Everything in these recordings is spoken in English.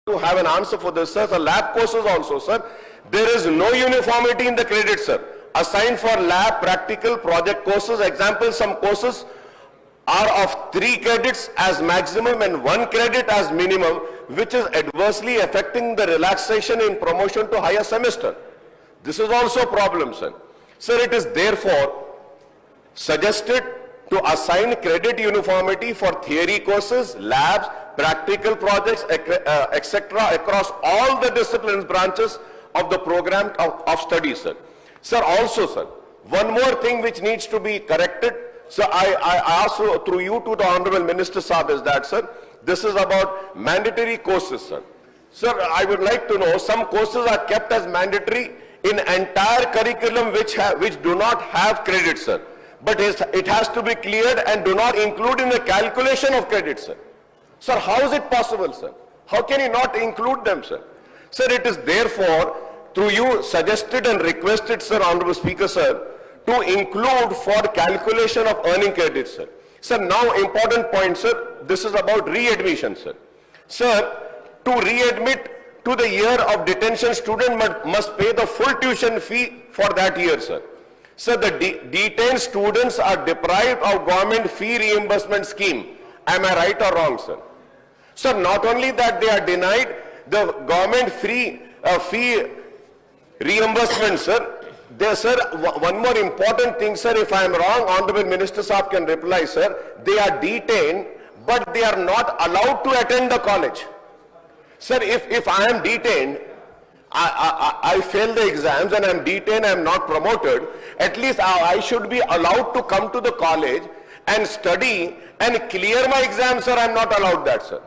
to have an answer for this, sir. The lab courses also, sir. There is no uniformity in the credit, sir. Assigned for lab, practical, project courses. Example, some courses are of 3 credits as maximum and 1 credit as minimum, which is adversely affecting the relaxation in promotion to higher semester. This is also a problem, sir. Sir, it is therefore suggested to assign credit uniformity for theory courses, labs, practical projects, etc. across all the disciplines branches of the program of study, sir. Sir, also, sir, one more thing which needs to be corrected. So I ask through you to the Honorable Minister Saab is that, sir, this is about mandatory courses, sir. Sir, I would like to know, some courses are kept as mandatory in entire curriculum which do not have credit, sir. But it has to be cleared and do not include in the calculation of credit, sir. Sir, how is it possible, sir? How can you not include them, sir? Sir, it is therefore, through you, suggested and requested, sir, Honorable Speaker, sir, to include for calculation of earning credit, sir. Sir, now important point, sir, this is about readmission, sir. Sir, to readmit to the year of detention, student must pay the full tuition fee for that year, sir. Sir, the detained students are deprived of government fee reimbursement scheme. Am I right or wrong, sir? Sir, not only that they are denied the government fee reimbursement, sir. There, sir, one more important thing, sir, if I am wrong, Honorable Minister Saab can reply, sir. They are detained, but they are not allowed to attend the college. Sir, if I am detained, I fail the exams and I am detained, I am not promoted, at least I should be allowed to come to the college and study and clear my exams, sir. I am not allowed that, sir.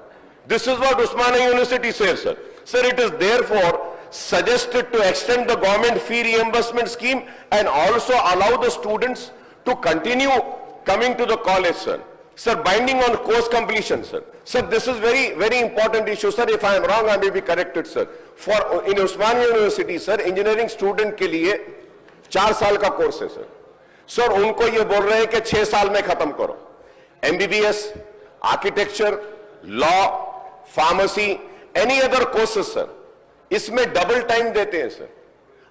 This is what Osmania University says, sir. Sir, it is therefore suggested to extend the government fee reimbursement scheme and also allow the students to continue coming to the college, sir. Sir, binding on course completion, sir. Sir, this is very, very important issue, sir. If I am wrong, I may be corrected, sir. For in Osmania University, sir, engineering student के लिए 4 साल का course है, sir. Sir, उनको ये बोल रहे हैं कि 6 साल में खत्म करो. MBBS, architecture, law, pharmacy, any other courses, sir, इसमें डबल टाइम देते हैं, सर.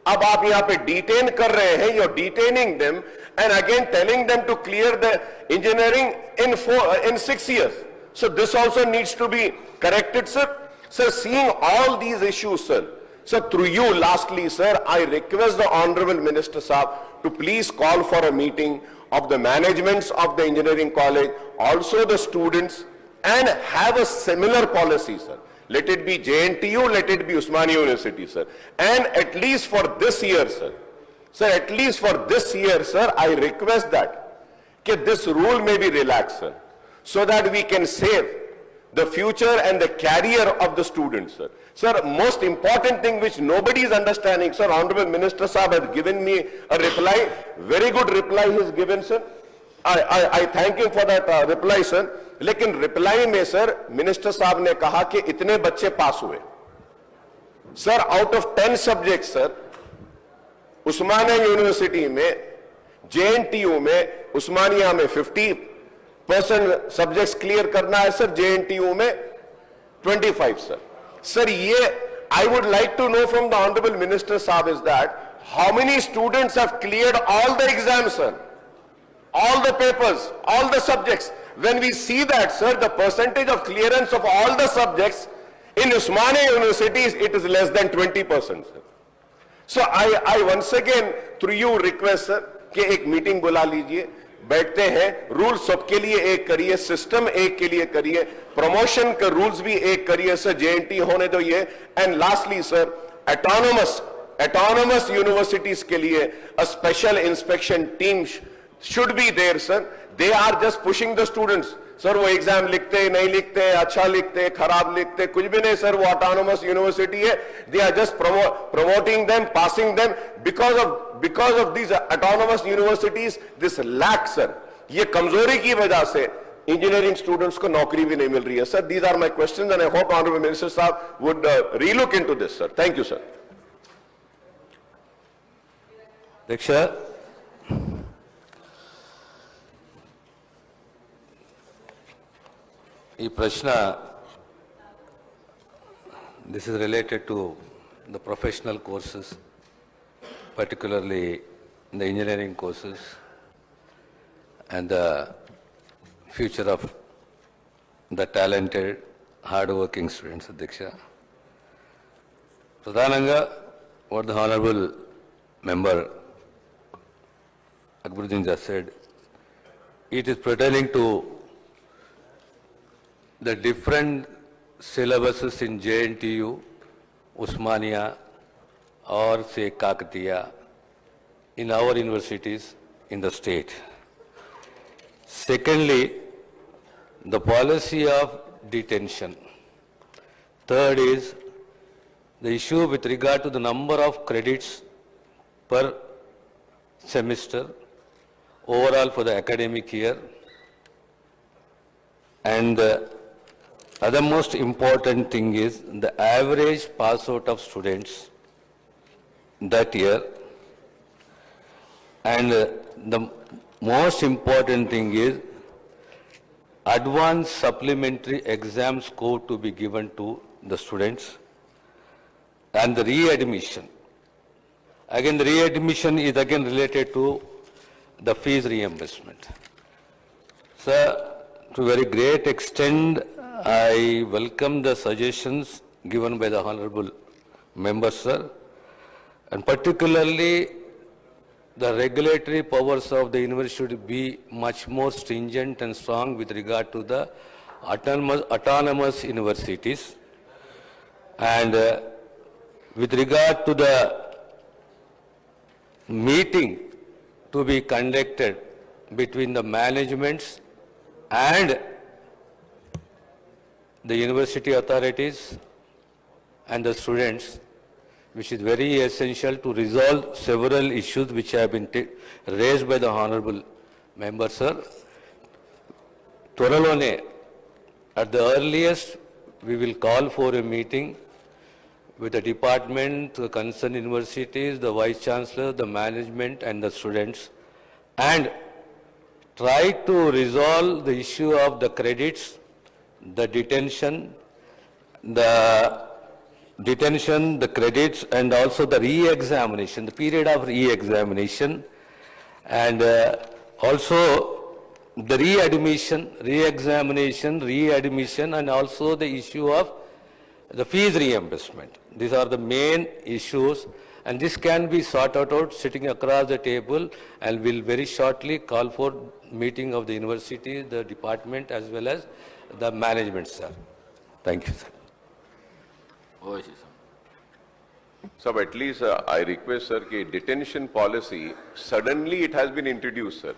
अब आप यहां पे डिटेन कर रहे हैं, you're detaining them and again telling them to clear the engineering in 6 years. So this also needs to be corrected, sir. Sir, seeing all these issues, sir, through you, lastly, sir, I request the Honorable Minister Saab to please call for a meeting of the managements of the engineering college, also the students, and have a similar policy, sir. Let it be JNTU, let it be Osmania University, sir. And at least for this year, sir, at least for this year, sir, I request that this rule may be relaxed, sir, so that we can save the future and the career of the students, sir. Sir, most important thing which nobody is understanding, sir, Honorable Minister Saab has given me a reply, very good reply he has given, sir. I thank him for that reply, sir. लेकिन reply में, sir, minister साहब ने कहा कि इतने बच्चे पास हुए. Sir, out of 10 subject, sir, Osmania university में, JNTU में, उस्मानिया में 50% सब्जेक्ट्स क्लियर करना है, सर. JNTU में 25, सर. सर, ये I would like to know from the Honorable Minister Saab is that how many students have cleared all the exams, sir, all the papers, all the subjects. When we see that, sir, the percentage of clearance of all the subjects in Osmania University, it is less than 20%, sir. So I once again through you request, sir, कि एक meeting बुला लीजिए, बैठते हैं, rule सबके लिए एक करिए, सिस्टम एक के लिए करिए, प्रमोशन के रूल्स भी एक करिए, सर. JNT होने दो ये. And lastly, sir, autonomous universities के लिए a special inspection team should be there, sir. They are just pushing the students. Sir, वो एग्जाम लिखते नहीं लिखते, अच्छा लिखते खराब लिखते, कुछ भी नहीं, सर. वो autonomous university है. They are just promoting them, passing them. Because of these autonomous universities, this lack, sir, ये कमजोरी की वजह से इंजीनियरिंग स्टूडेंट्स को नौकरी भी नहीं मिल रही है, sir. These are my questions and I hope Honorable Minister Saab would relook into this, sir. Thank you, sir. Diksha. ಈ ಪ್ರಶ್ನ this is related to the professional courses, particularly the engineering courses and the future of the talented, hard-working students, Adhyaksha. Pradhananga, what the Honorable Member Akbaruddin just said, it is pertaining to the different syllabuses in JNTU, Usmania, or say Kakatiya, in our universities in the state. Secondly, the policy of detention. Third is the issue with regard to the number of credits per semester overall for the academic year. And the other most important thing is the average pass out of students that year. And the most important thing is advanced supplementary exam score to be given to the students and the readmission. Again, the readmission is again related to the fees reimbursement. Sir, to a very great extent, I welcome the suggestions given by the Honorable Member, sir, and particularly the regulatory powers of the university should be much more stringent and strong with regard to the autonomous universities. And with regard to the meeting to be conducted between the managements and the university authorities and the students, which is very essential to resolve several issues which have been raised by the Honorable Member, sir. Twaralone, at the earliest, we will call for a meeting with the department, the concerned universities, the Vice Chancellor, the management and the students, and try to resolve the issue of the credits, the detention, the credits, and also the re-examination, the period of re-examination, and also the readmission, and also the issue of the fees reimbursement. These are the main issues, and this can be sorted out sitting across the table, and will very shortly call for meeting of the university, the department, as well as the management, sir. Thank you, sir. So at least I request, sir, that detention policy, suddenly it has been introduced, sir.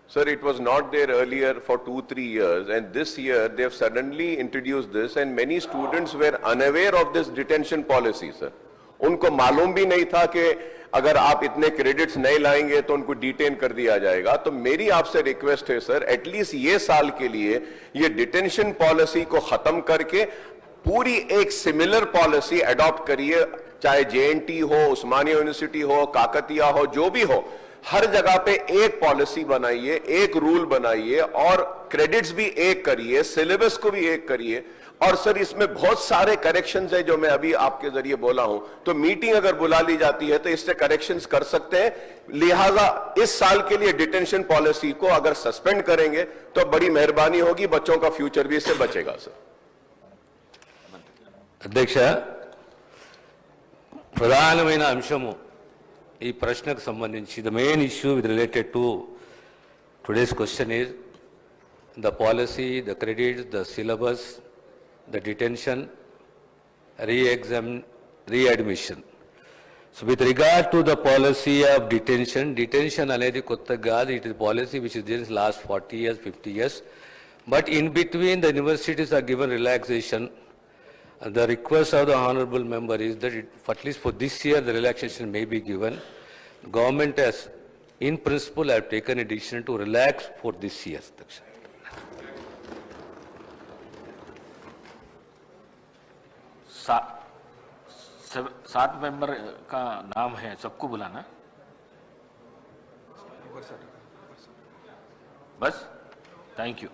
Sir, it was not there earlier for 2-3 years, and this year they have suddenly introduced this, and many students were unaware of this detention policy, sir. उनको मालूम भी नहीं था कि अगर आप इतने credits नहीं लाएंगे तो उनको डिटेन कर दिया जाएगा। तो मेरी आपसे रिक्वेस्ट है सर, एटलीस्ट ये साल के लिए ये डिटेंशन पॉलिसी को खत्म करके पूरी एक सिमिलर पॉलिसी अडॉप्ट करिए, चाहे जेएनटी हो, उस्मानिया यूनिवर्सिटी हो, काकतिया हो, जो भी हो, हर जगह पे एक पॉलिसी बनाइए, एक रूल बनाइए और क्रेडिट्स भी एक करिए, सिलेबस को भी एक करिए। और सर इसमें बहुत सारे करेक्शंस है जो मैं अभी आपके जरिए बोला हूं, तो मीटिंग अगर बुला ली जाती है तो इससे करेक्शंस कर सकते हैं। लिहाजा इस साल के लिए डिटेंशन पॉलिसी को अगर सस्पेंड करेंगे तो बड़ी मेहरबानी होगी, बच्चों का फ्यूचर भी इससे बचेगा। सर అధ్యక్ష, ప్రధానమైన అంశము ఈ ప్రశ్నకు సంబంధించి the main issue with related to today's question is the policy, the credits, the syllabus, the detention, readmission. So with regard to the policy of detention అనేది కొత్త కాదు, it is policy which is there in last 40 years, 50 years. But in between the universities are given relaxation. The request of the honorable member is that at least for this year the relaxation may be given. The government has in principle have taken a decision to relax for this year. सात member का नाम है, सबको बुलाना बस। Thank you.